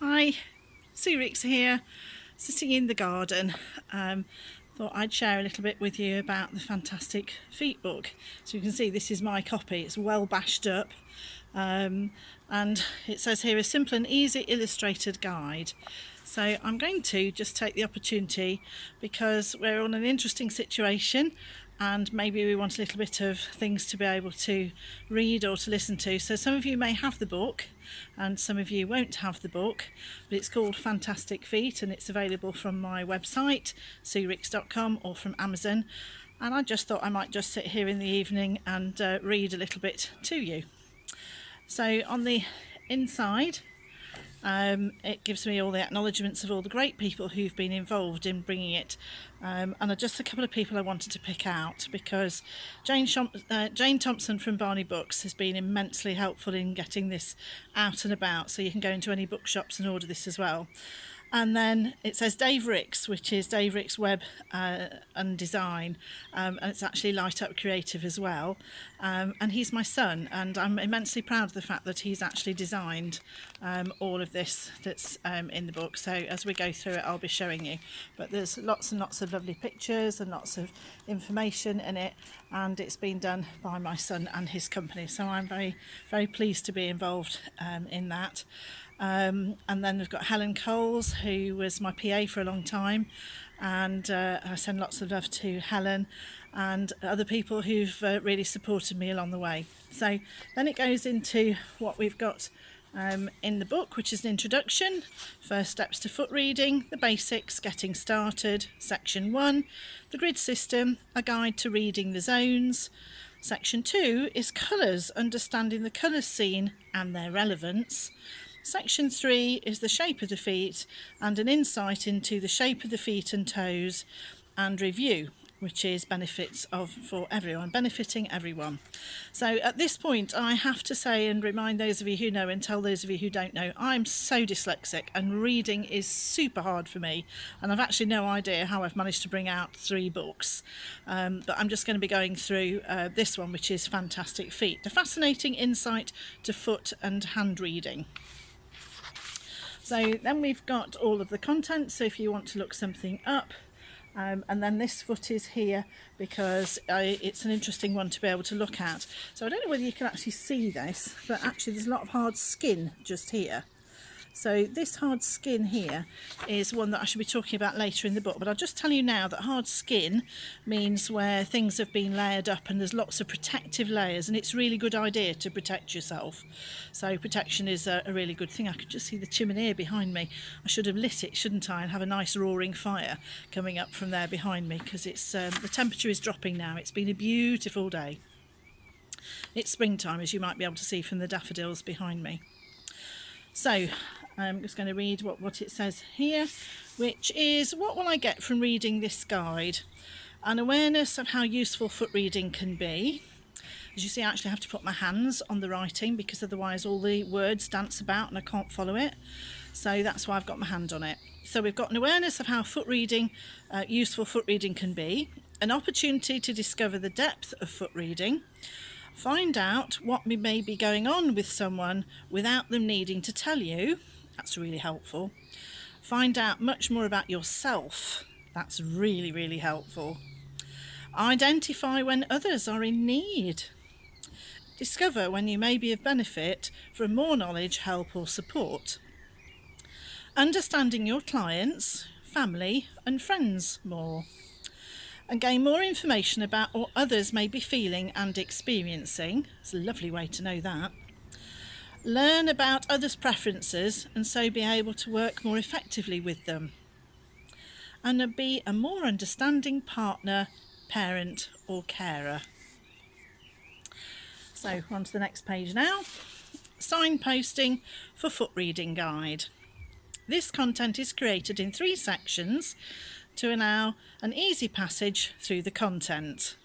Hi, Sue Ricks here, sitting in the garden. Thought I'd share a little bit with you about the Fantastic Feet book. So you can see this is my copy. It's well bashed up, and it says here a simple and easy illustrated guide. So I'm going to just take the opportunity, because we're on an interesting situation and maybe we want a little bit of things to be able to read or to listen to. So some of you may have the book and some of you won't have the book, but it's called Fantastic Feet and it's available from my website suericks.com or from Amazon, and I just thought I might just sit here in the evening and read a little bit to you. So on the inside, it gives me all the acknowledgements of all the great people who've been involved in bringing it, and just a couple of people I wanted to pick out, because Jane Thompson from Barney Books has been immensely helpful in getting this out and about, so you can go into any bookshops and order this as well. And then it says Dave Ricks, which is Dave Ricks Web and Design, and it's actually Light Up Creative as well. And he's my son, and I'm immensely proud of the fact that he's actually designed all of this that's in the book. So as we go through it, I'll be showing you. But there's lots and lots of lovely pictures and lots of information in it, and it's been done by my son and his company. So I'm very, very pleased to be involved in that. And then we've got Helen Coles, who was my PA for a long time, and I send lots of love to Helen and other people who've really supported me along the way. So then it goes into what we've got in the book, which is an introduction, first steps to foot reading, the basics, getting started, section 1, the grid system, a guide to reading the zones. Section 2 is colours, understanding the colours seen and their relevance. Section 3 is the shape of the feet and an insight into the shape of the feet and toes, and review, which is benefits for everyone, benefiting everyone. So at this point, I have to say and remind those of you who know and tell those of you who don't know, I'm so dyslexic and reading is super hard for me, and I've actually no idea how I've managed to bring out 3 books. But I'm just going to be going through this one, which is Fantastic Feet, the fascinating insight to foot and hand reading. So then we've got all of the content, so if you want to look something up, and then this foot is here because it's an interesting one to be able to look at. So I don't know whether you can actually see this, but actually there's a lot of hard skin just here. So this hard skin here is one that I should be talking about later in the book, but I'll just tell you now that hard skin means where things have been layered up and there's lots of protective layers, and it's a really good idea to protect yourself. So protection is a really good thing. I could just see the chimney behind me. I should have lit it, shouldn't I, and have a nice roaring fire coming up from there behind me, because it's the temperature is dropping now. It's been a beautiful day. It's springtime, as you might be able to see from the daffodils behind me. So I'm just going to read what it says here, which is, what will I get from reading this guide? An awareness of how useful foot reading can be. As you see, I actually have to put my hands on the writing because otherwise all the words dance about and I can't follow it. So that's why I've got my hand on it. So we've got an awareness of how foot reading, useful foot reading can be, an opportunity to discover the depth of foot reading, find out what may be going on with someone without them needing to tell you. That's really helpful. Find out much more about yourself. That's really, really helpful. Identify when others are in need. Discover when you may be of benefit from more knowledge, help or support. Understanding your clients, family and friends more. And gain more information about what others may be feeling and experiencing. It's a lovely way to know that. Learn about others' preferences and so be able to work more effectively with them. And be a more understanding partner, parent or carer. So on to the next page now. Signposting for foot reading guide. This content is created in 3 sections to allow an easy passage through the content.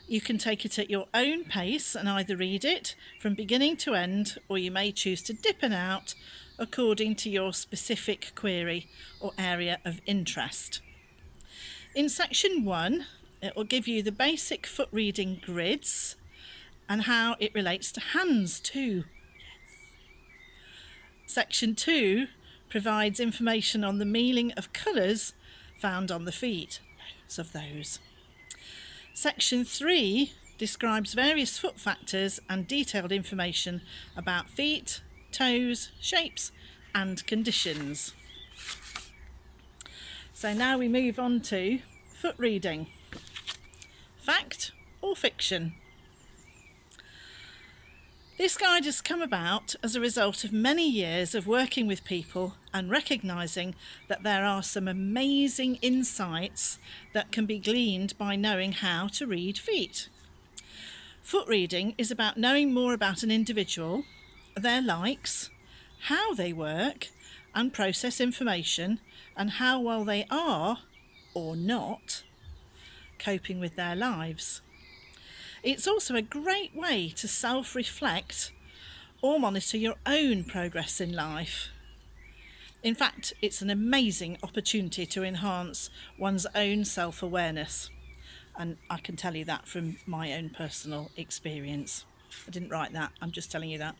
You can take it at your own pace and either read it from beginning to end, or you may choose to dip in and out according to your specific query or area of interest. In section 1, it will give you the basic foot reading grids and how it relates to hands too. Section 2 provides information on the meaning of colours found on the feet. Loads of those. Section 3 describes various foot factors and detailed information about feet, toes, shapes and conditions. So now we move on to foot reading. Fact or fiction? This guide has come about as a result of many years of working with people and recognising that there are some amazing insights that can be gleaned by knowing how to read feet. Foot reading is about knowing more about an individual, their likes, how they work and process information, and how well they are, or not, coping with their lives. It's also a great way to self-reflect or monitor your own progress in life. In fact, it's an amazing opportunity to enhance one's own self-awareness. And I can tell you that from my own personal experience. I didn't write that, I'm just telling you that.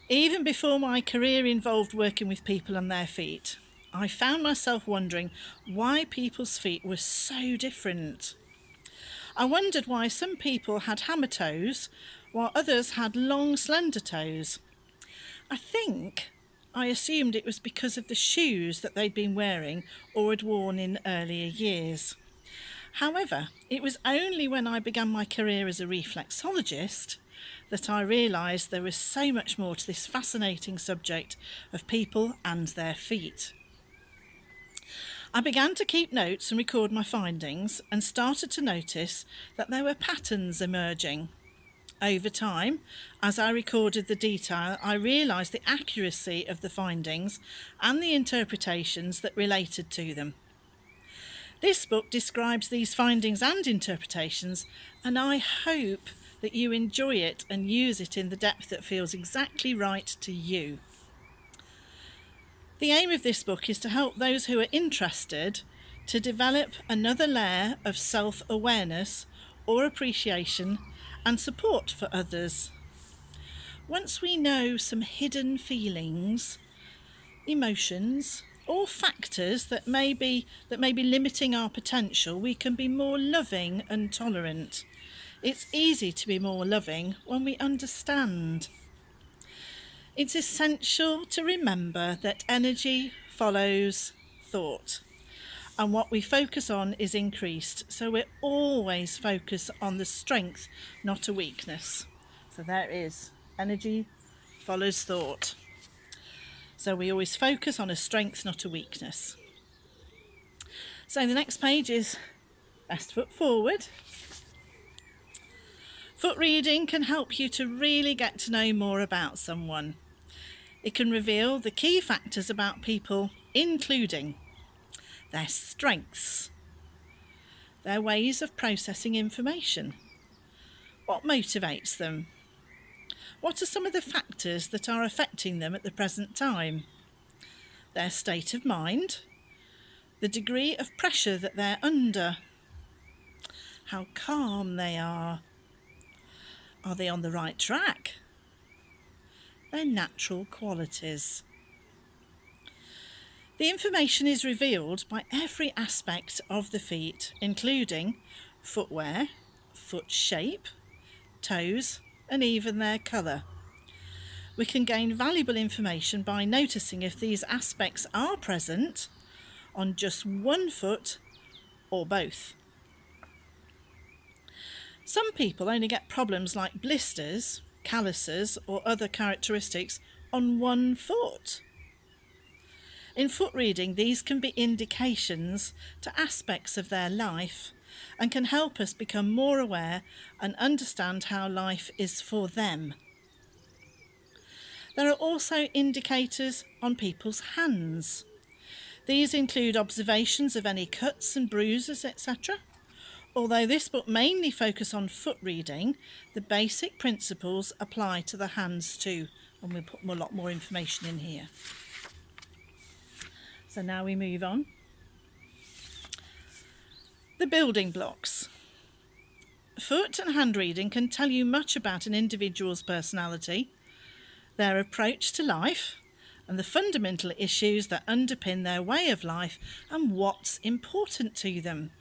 Even before my career involved working with people and their feet, I found myself wondering why people's feet were so different. I wondered why some people had hammer toes while others had long, slender toes. I think I assumed it was because of the shoes that they'd been wearing or had worn in earlier years. However, it was only when I began my career as a reflexologist that I realised there was so much more to this fascinating subject of people and their feet. I began to keep notes and record my findings and started to notice that there were patterns emerging. Over time, as I recorded the detail, I realised the accuracy of the findings and the interpretations that related to them. This book describes these findings and interpretations, and I hope that you enjoy it and use it in the depth that feels exactly right to you. The aim of this book is to help those who are interested to develop another layer of self-awareness or appreciation and support for others. Once we know some hidden feelings, emotions, or factors that may be limiting our potential, we can be more loving and tolerant. It's easy to be more loving when we understand. It's essential to remember that energy follows thought, and what we focus on is increased. So we're always focused on the strength, not a weakness. So there is energy follows thought. So we always focus on a strength, not a weakness. So the next page is best foot forward. Foot reading can help you to really get to know more about someone. It can reveal the key factors about people, including their strengths, their ways of processing information, what motivates them, what are some of the factors that are affecting them at the present time, their state of mind, the degree of pressure that they're under, how calm they are they on the right track, their natural qualities. The information is revealed by every aspect of the feet, including footwear, foot shape, toes, and even their colour. We can gain valuable information by noticing if these aspects are present on just one foot or both. Some people only get problems like blisters, calluses, or other characteristics on one foot. In foot reading, these can be indications to aspects of their life and can help us become more aware and understand how life is for them. There are also indicators on people's hands. These include observations of any cuts and bruises, etc. Although this book mainly focuses on foot reading, the basic principles apply to the hands too, and we'll put a lot more information in here. So now we move on. The building blocks. Foot and hand reading can tell you much about an individual's personality, their approach to life, and the fundamental issues that underpin their way of life and what's important to them.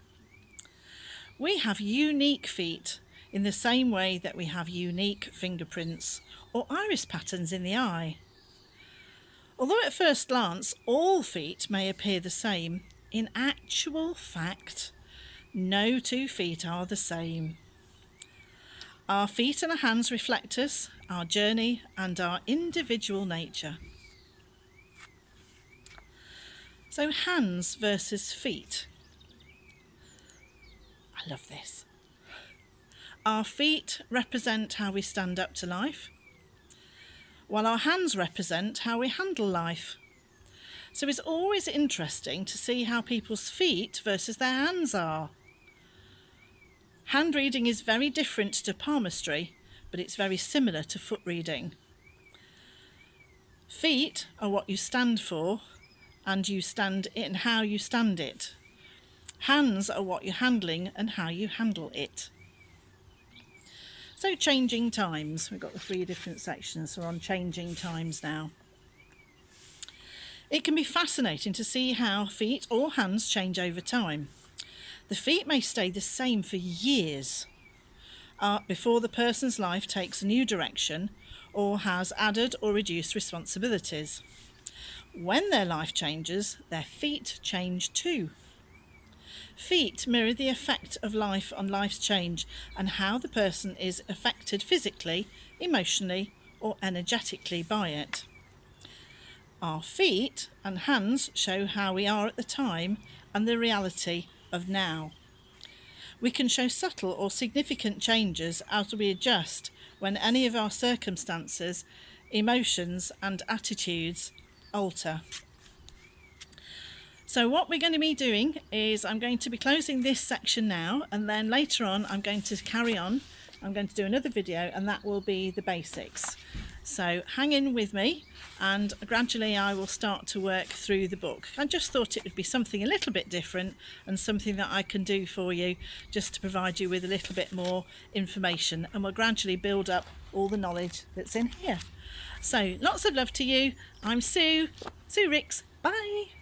We have unique feet in the same way that we have unique fingerprints or iris patterns in the eye. Although at first glance all feet may appear the same, in actual fact, no two feet are the same. Our feet and our hands reflect us, our journey, and our individual nature. So hands versus feet. I love this. Our feet represent how we stand up to life, while our hands represent how we handle life. So it's always interesting to see how people's feet versus their hands are. Hand reading is very different to palmistry, but it's very similar to foot reading. Feet are what you stand for, and you stand it and how you stand it. Hands are what you're handling and how you handle it. So changing times. We've got the 3 different sections, so we're on changing times now. It can be fascinating to see how feet or hands change over time. The feet may stay the same for years before the person's life takes a new direction or has added or reduced responsibilities. When their life changes, their feet change too. Feet mirror the effect of life on life's change and how the person is affected physically, emotionally, or energetically by it. Our feet and hands show how we are at the time and the reality of now. We can show subtle or significant changes as we adjust when any of our circumstances, emotions, and attitudes alter. So what we're going to be doing is I'm going to be closing this section now, and then later on I'm going to carry on. I'm going to do another video, and that will be the basics. So hang in with me, and gradually I will start to work through the book. I just thought it would be something a little bit different and something that I can do for you just to provide you with a little bit more information, and we'll gradually build up all the knowledge that's in here. So lots of love to you. I'm Sue Ricks. Bye.